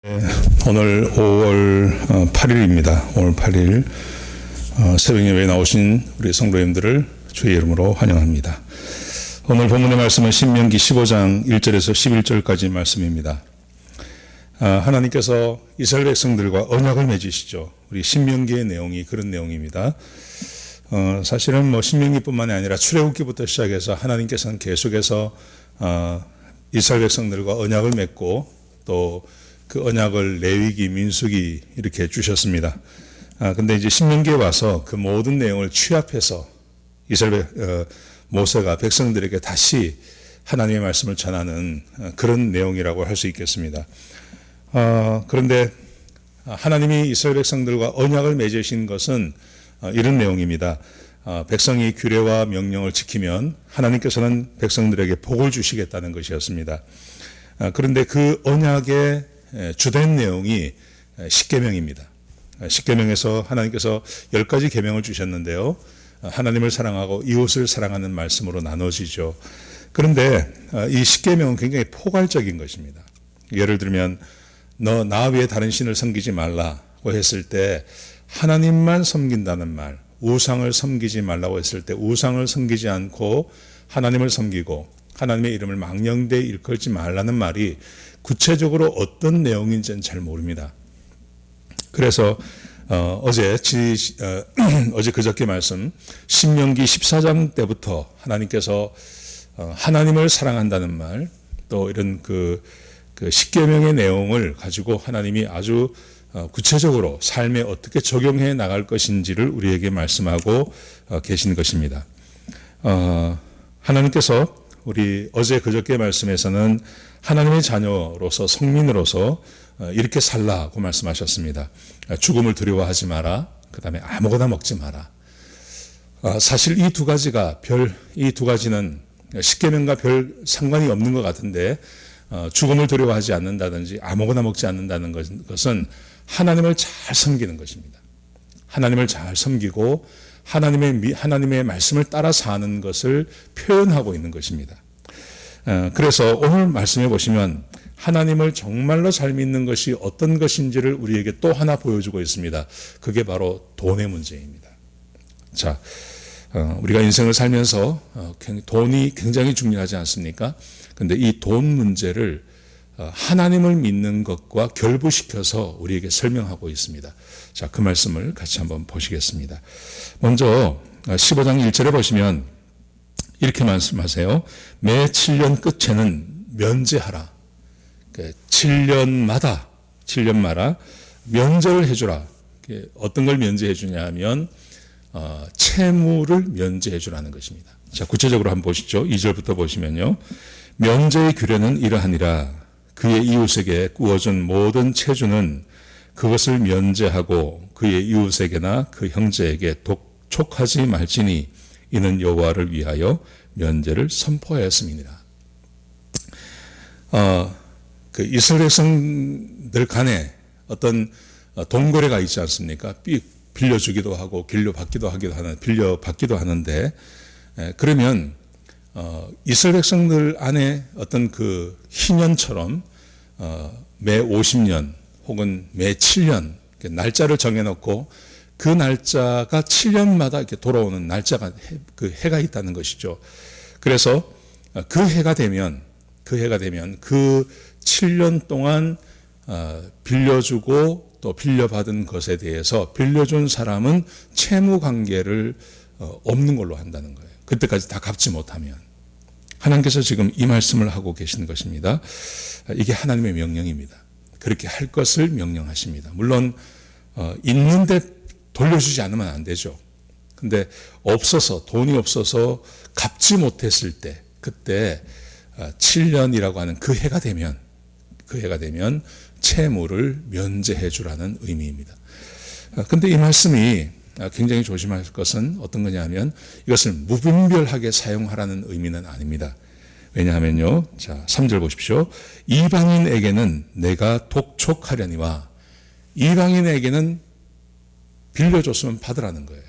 오늘 5월 8일입니다. 5월 8일 새벽 예배에 나오신 우리 성도님들을 주의 이름으로 환영합니다. 오늘 본문의 말씀은 신명기 15장 1절에서 11절까지 말씀입니다. 하나님께서 이스라엘 백성들과 언약을 맺으시죠. 우리 신명기의 내용이 그런 내용입니다. 사실은 신명기뿐만이 아니라 출애굽기부터 시작해서 하나님께서는 계속해서 이스라엘 백성들과 언약을 맺고 또 그 언약을 레위기, 민수기 이렇게 주셨습니다. 근데 이제 신명기에 와서 그 모든 내용을 취합해서 이스라엘 모세가 백성들에게 다시 하나님의 말씀을 전하는 그런 내용이라고 할 수 있겠습니다. 그런데 하나님이 이스라엘 백성들과 언약을 맺으신 것은 이런 내용입니다. 백성이 규례와 명령을 지키면 하나님께서는 백성들에게 복을 주시겠다는 것이었습니다. 그런데 그 언약의 주된 내용이 십계명입니다. 십계명에서 하나님께서 10가지 계명을 주셨는데요. 하나님을 사랑하고 이웃을 사랑하는 말씀으로 나눠지죠. 그런데 이 십계명은 굉장히 포괄적인 것입니다. 예를 들면 너 나 외에 다른 신을 섬기지 말라고 했을 때 하나님만 섬긴다는 말, 우상을 섬기지 말라고 했을 때 우상을 섬기지 않고 하나님을 섬기고 하나님의 이름을 망령되이 일컬지 말라는 말이 구체적으로 어떤 내용인지는 잘 모릅니다. 그래서 어제 그저께 말씀 신명기 14장 때부터 하나님께서 하나님을 사랑한다는 말, 또 이런 그 십계명의 내용을 가지고 하나님이 아주 구체적으로 삶에 어떻게 적용해 나갈 것인지를 우리에게 말씀하고 계신 것입니다. 하나님께서 우리 어제 그저께 말씀에서는 하나님의 자녀로서 성민으로서 이렇게 살라고 말씀하셨습니다. 죽음을 두려워하지 마라. 그 다음에 아무거나 먹지 마라. 사실 이 두 가지는 십계명과 별 상관이 없는 것 같은데 죽음을 두려워하지 않는다든지 아무거나 먹지 않는다는 것은 하나님을 잘 섬기는 것입니다. 하나님을 잘 섬기고 하나님의 말씀을 따라 사는 것을 표현하고 있는 것입니다. 그래서 오늘 말씀해 보시면 하나님을 정말로 잘 믿는 것이 어떤 것인지를 우리에게 또 하나 보여주고 있습니다. 그게 바로 돈의 문제입니다. 자, 우리가 인생을 살면서 돈이 굉장히 중요하지 않습니까? 그런데 이 돈 문제를 하나님을 믿는 것과 결부시켜서 우리에게 설명하고 있습니다. 자, 그 말씀을 같이 한번 보시겠습니다. 먼저 15장 1절에 보시면 이렇게 말씀하세요. 매 7년 끝에는 면제하라. 7년마다 면제를 해주라. 어떤 걸 면제해 주냐 하면 채무를 면제해 주라는 것입니다. 자, 구체적으로 한번 보시죠. 2절부터 보시면요. 면제의 규례는 이러하니라. 그의 이웃에게 구워준 모든 채주는 그것을 면제하고 그의 이웃에게나 그 형제에게 독촉하지 말지니 이는 여호와를 위하여 면제를 선포하였음이니라. 그 이스라엘 백성들 간에 어떤 동거래가 있지 않습니까? 빌려주기도 하고 빌려받기도 하는데 그러면 이스라엘 백성들 안에 어떤 그 희년처럼 매 50년 혹은 매 7년 날짜를 정해놓고 그 날짜가 7년마다 이렇게 돌아오는 날짜가 그 해가 있다는 것이죠. 그래서 그 해가 되면 그 7년 동안 빌려주고 또 빌려받은 것에 대해서 빌려준 사람은 채무 관계를 없는 걸로 한다는 거예요. 그때까지 다 갚지 못하면. 하나님께서 지금 이 말씀을 하고 계시는 것입니다. 이게 하나님의 명령입니다. 그렇게 할 것을 명령하십니다. 물론 있는데 돌려주지 않으면 안 되죠. 근데 돈이 없어서 갚지 못했을 때, 그때 7년이라고 하는 그 해가 되면 채무를 면제해 주라는 의미입니다. 근데 이 말씀이 굉장히 조심할 것은 어떤 거냐 하면 이것을 무분별하게 사용하라는 의미는 아닙니다. 왜냐하면요. 자, 3절 보십시오. 이방인에게는 내가 독촉하려니와 이방인에게는 빌려줬으면 받으라는 거예요.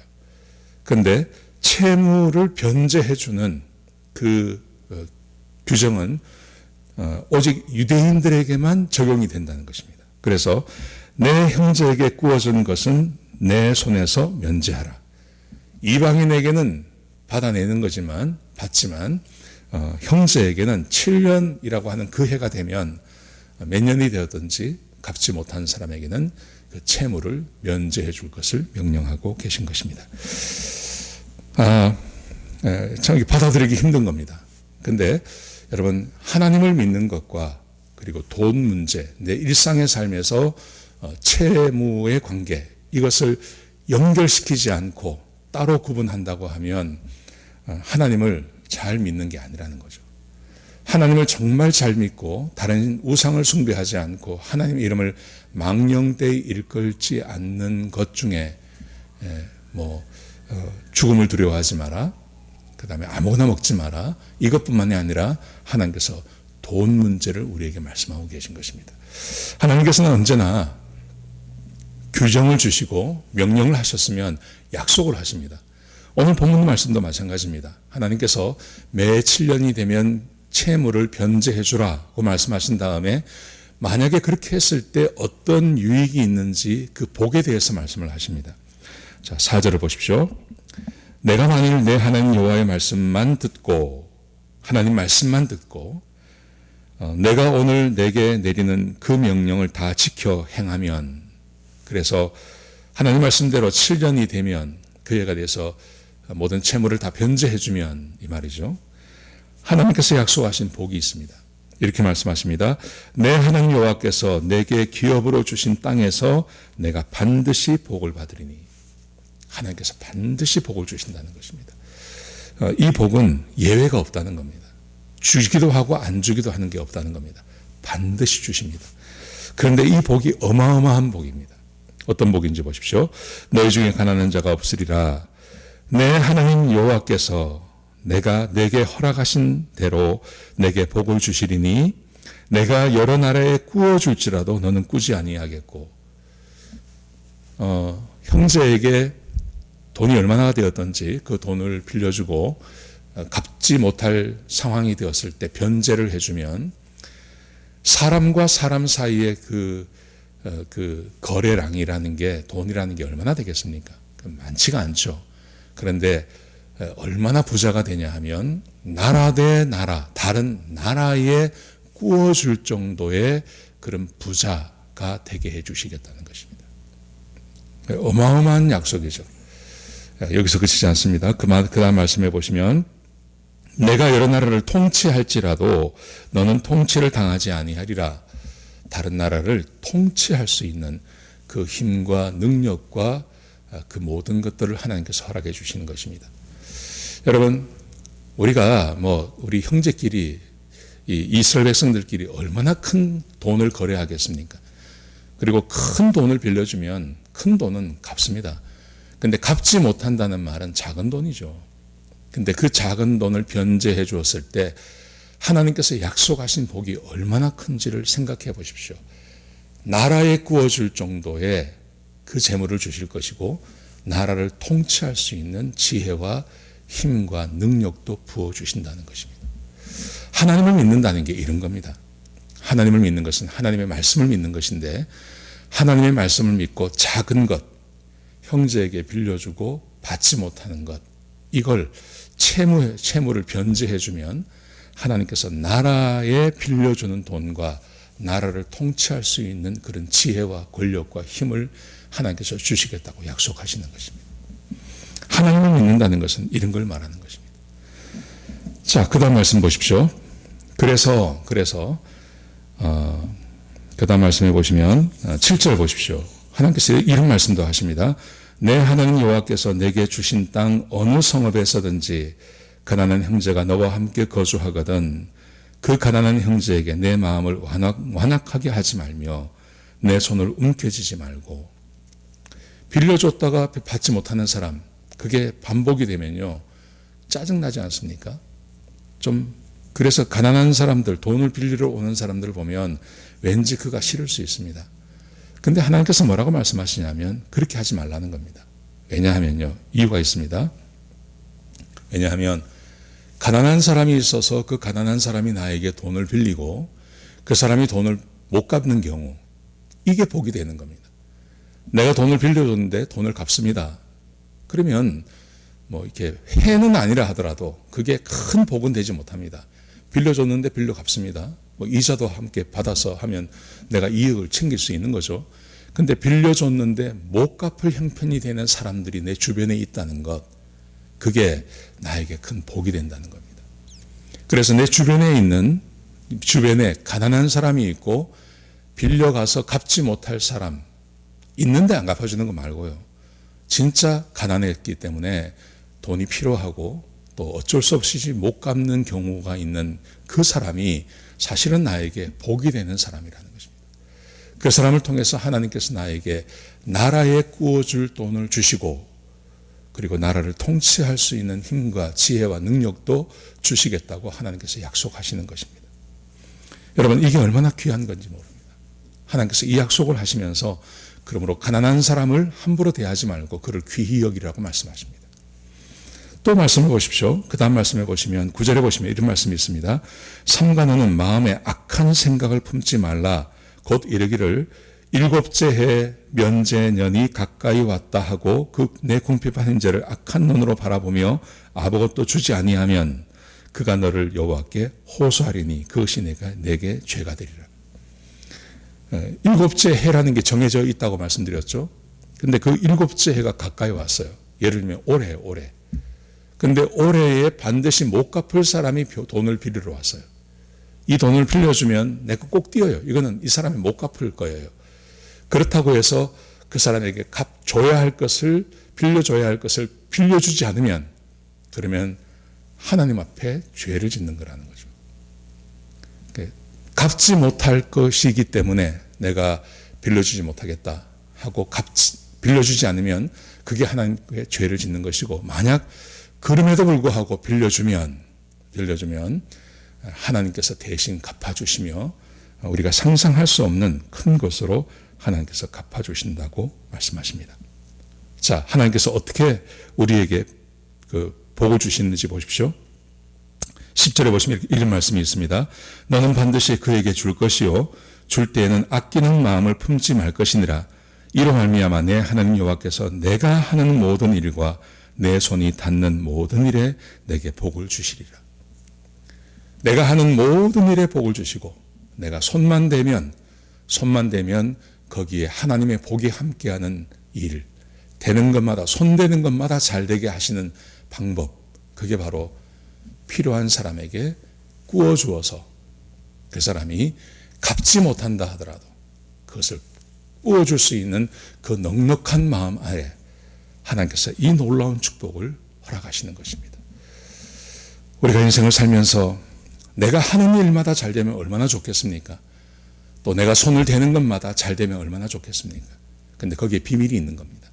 그런데 채무를 변제해 주는 그 규정은 오직 유대인들에게만 적용이 된다는 것입니다. 그래서 내 형제에게 구워준 것은 내 손에서 면제하라. 이방인에게는 받아내는 거지만 받지만 형제에게는 7년이라고 하는 그 해가 되면 몇 년이 되었든지 갚지 못한 사람에게는 그 채무를 면제해 줄 것을 명령하고 계신 것입니다. 참 받아들이기 힘든 겁니다. 근데 여러분, 하나님을 믿는 것과 그리고 돈 문제, 내 일상의 삶에서 채무의 관계, 이것을 연결시키지 않고 따로 구분한다고 하면 하나님을 잘 믿는 게 아니라는 거죠. 하나님을 정말 잘 믿고 다른 우상을 숭배하지 않고 하나님의 이름을 망령되이 일컬지 않는 것 중에 죽음을 두려워하지 마라, 그 다음에 아무거나 먹지 마라, 이것뿐만이 아니라 하나님께서 돈 문제를 우리에게 말씀하고 계신 것입니다. 하나님께서는 언제나 규정을 주시고 명령을 하셨으면 약속을 하십니다. 오늘 본문 말씀도 마찬가지입니다. 하나님께서 매 7년이 되면 채무를 변제해 주라고 말씀하신 다음에 만약에 그렇게 했을 때 어떤 유익이 있는지 그 복에 대해서 말씀을 하십니다. 자, 4절을 보십시오. 내가 만일 내 하나님 여호와의 말씀만 듣고, 하나님 말씀만 듣고 내가 오늘 내게 내리는 그 명령을 다 지켜 행하면, 그래서 하나님 말씀대로 7년이 되면 그 해가 돼서 모든 채무를 다 변제해 주면, 이 말이죠. 하나님께서 약속하신 복이 있습니다. 이렇게 말씀하십니다. 내 하나님 여호와께서 내게 기업으로 주신 땅에서 내가 반드시 복을 받으리니. 하나님께서 반드시 복을 주신다는 것입니다. 이 복은 예외가 없다는 겁니다. 주기도 하고 안 주기도 하는 게 없다는 겁니다. 반드시 주십니다. 그런데 이 복이 어마어마한 복입니다. 어떤 복인지 보십시오. 너희 중에 가난한 자가 없으리라. 내 하나님 여호와께서 내가 내게 허락하신 대로 내게 복을 주시리니 내가 여러 나라에 꾸어줄지라도 너는 꾸지 아니하겠고, 형제에게 돈이 얼마나 되었던지 그 돈을 빌려주고 갚지 못할 상황이 되었을 때 변제를 해주면 사람과 사람 사이의 그 거래량이라는 게, 돈이라는 게 얼마나 되겠습니까? 많지가 않죠. 그런데 얼마나 부자가 되냐 하면 나라 대 나라, 다른 나라에 꾸어줄 정도의 그런 부자가 되게 해주시겠다는 것입니다. 어마어마한 약속이죠. 여기서 그치지 않습니다. 그 다음 말씀해 보시면 내가 여러 나라를 통치할지라도 너는 통치를 당하지 아니하리라. 다른 나라를 통치할 수 있는 그 힘과 능력과 그 모든 것들을 하나님께서 허락해 주시는 것입니다. 여러분, 우리가 우리 형제끼리, 이 이스라엘 백성들끼리 얼마나 큰 돈을 거래하겠습니까? 그리고 큰 돈을 빌려주면 큰 돈은 갚습니다. 근데 갚지 못한다는 말은 작은 돈이죠. 근데 그 작은 돈을 변제해 주었을 때 하나님께서 약속하신 복이 얼마나 큰지를 생각해 보십시오. 나라에 구워줄 정도의 그 재물을 주실 것이고 나라를 통치할 수 있는 지혜와 힘과 능력도 부어주신다는 것입니다. 하나님을 믿는다는 게 이런 겁니다. 하나님을 믿는 것은 하나님의 말씀을 믿는 것인데, 하나님의 말씀을 믿고 작은 것, 형제에게 빌려주고 받지 못하는 것, 이걸 채무를 변제해주면 하나님께서 나라에 빌려주는 돈과 나라를 통치할 수 있는 그런 지혜와 권력과 힘을 하나님께서 주시겠다고 약속하시는 것입니다. 하나님을 믿는다는 것은 이런 걸 말하는 것입니다. 자, 그 다음 말씀 보십시오. 그래서 그 다음 말씀해 보시면 7절 보십시오. 하나님께서 이런 말씀도 하십니다. 내 하나님 여호와께서 내게 주신 땅 어느 성읍에서든지 가난한 형제가 너와 함께 거주하거든 그 가난한 형제에게 내 마음을 완악하게 하지 말며 내 손을 움켜쥐지 말고. 빌려줬다가 받지 못하는 사람, 그게 반복이 되면요 짜증나지 않습니까? 그래서 가난한 사람들, 돈을 빌리러 오는 사람들을 보면 왠지 그가 싫을 수 있습니다. 근데 하나님께서 뭐라고 말씀하시냐면 그렇게 하지 말라는 겁니다. 왜냐하면요, 이유가 있습니다. 왜냐하면 가난한 사람이 있어서 그 가난한 사람이 나에게 돈을 빌리고 그 사람이 돈을 못 갚는 경우, 이게 복이 되는 겁니다. 내가 돈을 빌려줬는데 돈을 갚습니다. 그러면 뭐 이렇게 해는 아니라 하더라도 그게 큰 복은 되지 못합니다. 빌려줬는데 빌려 갚습니다. 뭐 이자도 함께 받아서 하면 내가 이익을 챙길 수 있는 거죠. 근데 빌려줬는데 못 갚을 형편이 되는 사람들이 내 주변에 있다는 것, 그게 나에게 큰 복이 된다는 겁니다. 그래서 내 주변에 가난한 사람이 있고 빌려가서 갚지 못할 사람 있는데 안 갚아주는 거 말고요. 진짜 가난했기 때문에 돈이 필요하고 또 어쩔 수 없이 못 갚는 경우가 있는 그 사람이 사실은 나에게 복이 되는 사람이라는 것입니다. 그 사람을 통해서 하나님께서 나에게 나라에 구워줄 돈을 주시고 그리고 나라를 통치할 수 있는 힘과 지혜와 능력도 주시겠다고 하나님께서 약속하시는 것입니다. 여러분, 이게 얼마나 귀한 건지 모릅니다. 하나님께서 이 약속을 하시면서 그러므로 가난한 사람을 함부로 대하지 말고 그를 귀히 여기라고 말씀하십니다. 또 말씀을 보십시오. 그 다음 말씀에 보시면 9절에 보시면 이런 말씀이 있습니다. 삼가 너는 마음에 악한 생각을 품지 말라. 곧 이르기를 일곱째 해 면제년이 가까이 왔다 하고 그 내 궁핍한 인재를 악한 눈으로 바라보며 아무것도 주지 아니하면 그가 너를 여호와께 호소하리니 그것이 내게 죄가 되리라. 일곱째 해라는 게 정해져 있다고 말씀드렸죠. 근데 그 일곱째 해가 가까이 왔어요. 예를 들면 올해. 근데 올해에 반드시 못 갚을 사람이 돈을 빌리러 왔어요. 이 돈을 빌려주면 내 거 꼭 띄어요. 이거는 이 사람이 못 갚을 거예요. 그렇다고 해서 그 사람에게 빌려줘야 할 것을 빌려주지 않으면 그러면 하나님 앞에 죄를 짓는 거라는 거죠. 갚지 못할 것이기 때문에 내가 빌려주지 못하겠다 하고 빌려주지 않으면 그게 하나님께 죄를 짓는 것이고, 만약 그럼에도 불구하고 빌려주면 하나님께서 대신 갚아주시며 우리가 상상할 수 없는 큰 것으로 하나님께서 갚아주신다고 말씀하십니다. 자, 하나님께서 어떻게 우리에게 그 복을 주시는지 보십시오. 10절에 보시면 이런 말씀이 있습니다. 너는 반드시 그에게 줄 것이요 줄 때에는 아끼는 마음을 품지 말 것이니라. 이로 말미암아 내 하나님 여호와께서 내가 하는 모든 일과 내 손이 닿는 모든 일에 내게 복을 주시리라. 내가 하는 모든 일에 복을 주시고 내가 손만 대면 거기에 하나님의 복이 함께하는 일, 되는 것마다, 손대는 것마다 잘 되게 하시는 방법, 그게 바로 필요한 사람에게 꾸어주어서 그 사람이 갚지 못한다 하더라도 그것을 꾸어줄 수 있는 그 넉넉한 마음 아래 하나님께서 이 놀라운 축복을 허락하시는 것입니다. 우리가 인생을 살면서 내가 하는 일마다 잘 되면 얼마나 좋겠습니까? 또 내가 손을 대는 것마다 잘 되면 얼마나 좋겠습니까? 근데 거기에 비밀이 있는 겁니다.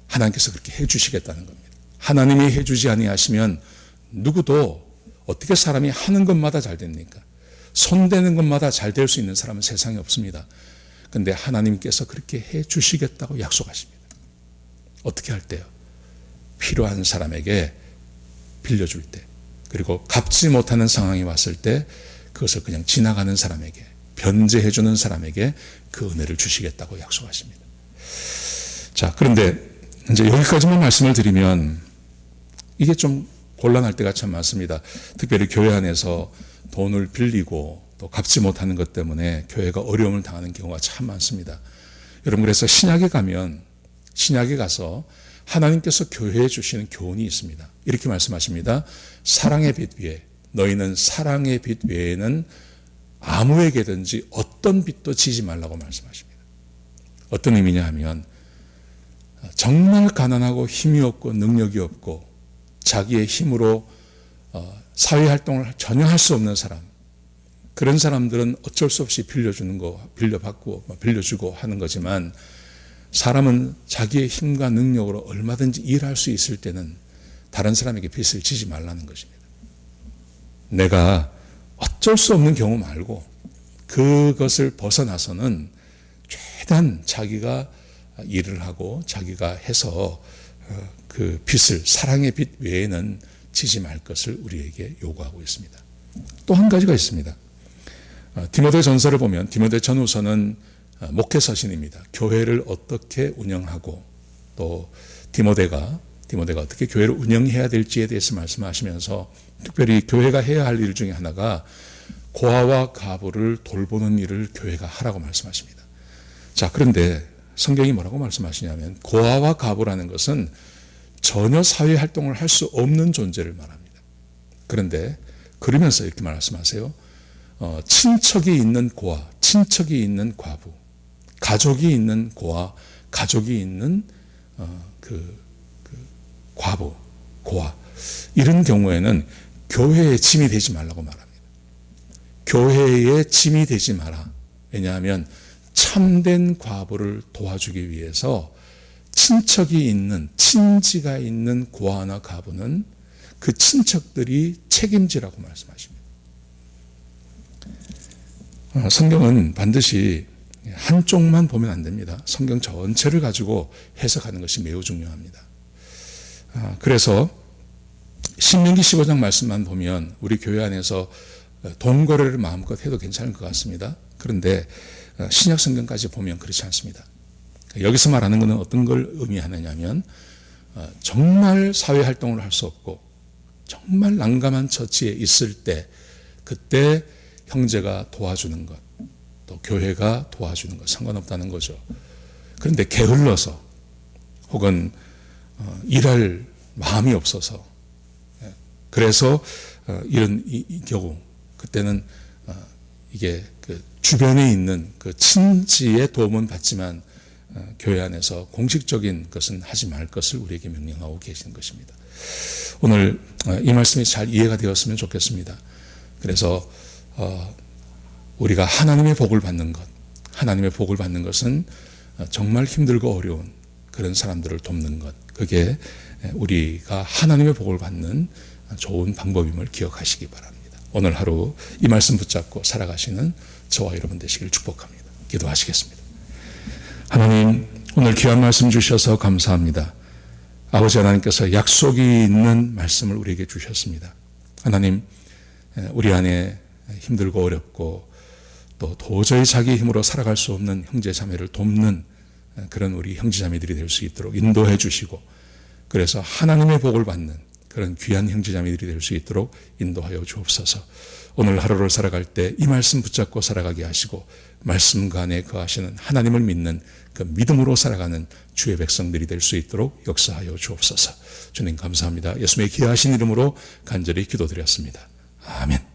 하나님께서 그렇게 해주시겠다는 겁니다. 하나님이 해주지 아니하시면 누구도, 어떻게 사람이 하는 것마다 잘 됩니까? 손대는 것마다 잘 될 수 있는 사람은 세상에 없습니다. 근데 하나님께서 그렇게 해주시겠다고 약속하십니다. 어떻게 할 때요? 필요한 사람에게 빌려줄 때, 그리고 갚지 못하는 상황이 왔을 때 그것을 그냥 지나가는 사람에게, 변제해주는 사람에게 그 은혜를 주시겠다고 약속하십니다. 자, 그런데 이제 여기까지만 말씀을 드리면 이게 좀 곤란할 때가 참 많습니다. 특별히 교회 안에서 돈을 빌리고 또 갚지 못하는 것 때문에 교회가 어려움을 당하는 경우가 참 많습니다. 여러분, 그래서 신약에 가서 하나님께서 교회에 주시는 교훈이 있습니다. 이렇게 말씀하십니다. 사랑의 빛 위에, 너희는 사랑의 빛 외에는 아무에게든지 어떤 빛도 지지 말라고 말씀하십니다. 어떤 의미냐 하면, 정말 가난하고 힘이 없고 능력이 없고 자기의 힘으로 사회활동을 전혀 할 수 없는 사람, 그런 사람들은 어쩔 수 없이 빌려주고 하는 거지만, 사람은 자기의 힘과 능력으로 얼마든지 일할 수 있을 때는 다른 사람에게 빚을 지지 말라는 것입니다. 내가 어쩔 수 없는 경우 말고 그것을 벗어나서는 최대한 자기가 일을 하고 자기가 해서 그 빚을, 사랑의 빚 외에는 지지 말 것을 우리에게 요구하고 있습니다. 또 한 가지가 있습니다. 디모데 전서를 보면, 디모데 전후서는 목회 서신입니다. 교회를 어떻게 운영하고 또 디모데가 어떻게 교회를 운영해야 될지에 대해서 말씀하시면서 특별히 교회가 해야 할 일 중에 하나가 고아와 가부를 돌보는 일을 교회가 하라고 말씀하십니다. 자, 그런데 성경이 뭐라고 말씀하시냐면 고아와 가부라는 것은 전혀 사회 활동을 할 수 없는 존재를 말합니다. 그런데 그러면서 이렇게 말씀하세요. 친척이 있는 고아, 친척이 있는 과부, 가족이 있는 고아, 가족이 있는 과부, 고아, 이런 경우에는 교회의 짐이 되지 말라고 말합니다. 교회의 짐이 되지 마라. 왜냐하면 참된 과부를 도와주기 위해서 친척이 있는, 친지가 있는 고아나 가부는 그 친척들이 책임지라고 말씀하십니다. 성경은 반드시 한쪽만 보면 안 됩니다. 성경 전체를 가지고 해석하는 것이 매우 중요합니다. 그래서 신명기 15장 말씀만 보면 우리 교회 안에서 동거래를 마음껏 해도 괜찮을 것 같습니다. 그런데 신약 성경까지 보면 그렇지 않습니다. 여기서 말하는 것은 어떤 걸 의미하느냐면 정말 사회활동을 할 수 없고 정말 난감한 처지에 있을 때 그때 형제가 도와주는 것, 또 교회가 도와주는 것 상관없다는 거죠. 그런데 게을러서 혹은 일할 마음이 없어서 그래서 이런 경우 그때는 이게 그 주변에 있는 그 친지의 도움은 받지만 교회 안에서 공식적인 것은 하지 말 것을 우리에게 명령하고 계시는 것입니다. 오늘 이 말씀이 잘 이해가 되었으면 좋겠습니다. 그래서 우리가 하나님의 복을 받는 것, 하나님의 복을 받는 것은 정말 힘들고 어려운 그런 사람들을 돕는 것, 그게 우리가 하나님의 복을 받는 좋은 방법임을 기억하시기 바랍니다. 오늘 하루 이 말씀 붙잡고 살아가시는 저와 여러분 되시길 축복합니다. 기도하시겠습니다. 하나님, 오늘 귀한 말씀 주셔서 감사합니다. 아버지 하나님께서 약속이 있는 말씀을 우리에게 주셨습니다. 하나님, 우리 안에 힘들고 어렵고 또 도저히 자기 힘으로 살아갈 수 없는 형제 자매를 돕는 그런 우리 형제 자매들이 될 수 있도록 인도해 주시고, 그래서 하나님의 복을 받는 그런 귀한 형제 자매들이 될 수 있도록 인도하여 주옵소서. 오늘 하루를 살아갈 때 이 말씀 붙잡고 살아가게 하시고 말씀과 안에 거하시는 하나님을 믿는 그 믿음으로 살아가는 주의 백성들이 될 수 있도록 역사하여 주옵소서. 주님 감사합니다. 예수님의 귀하신 이름으로 간절히 기도드렸습니다. 아멘.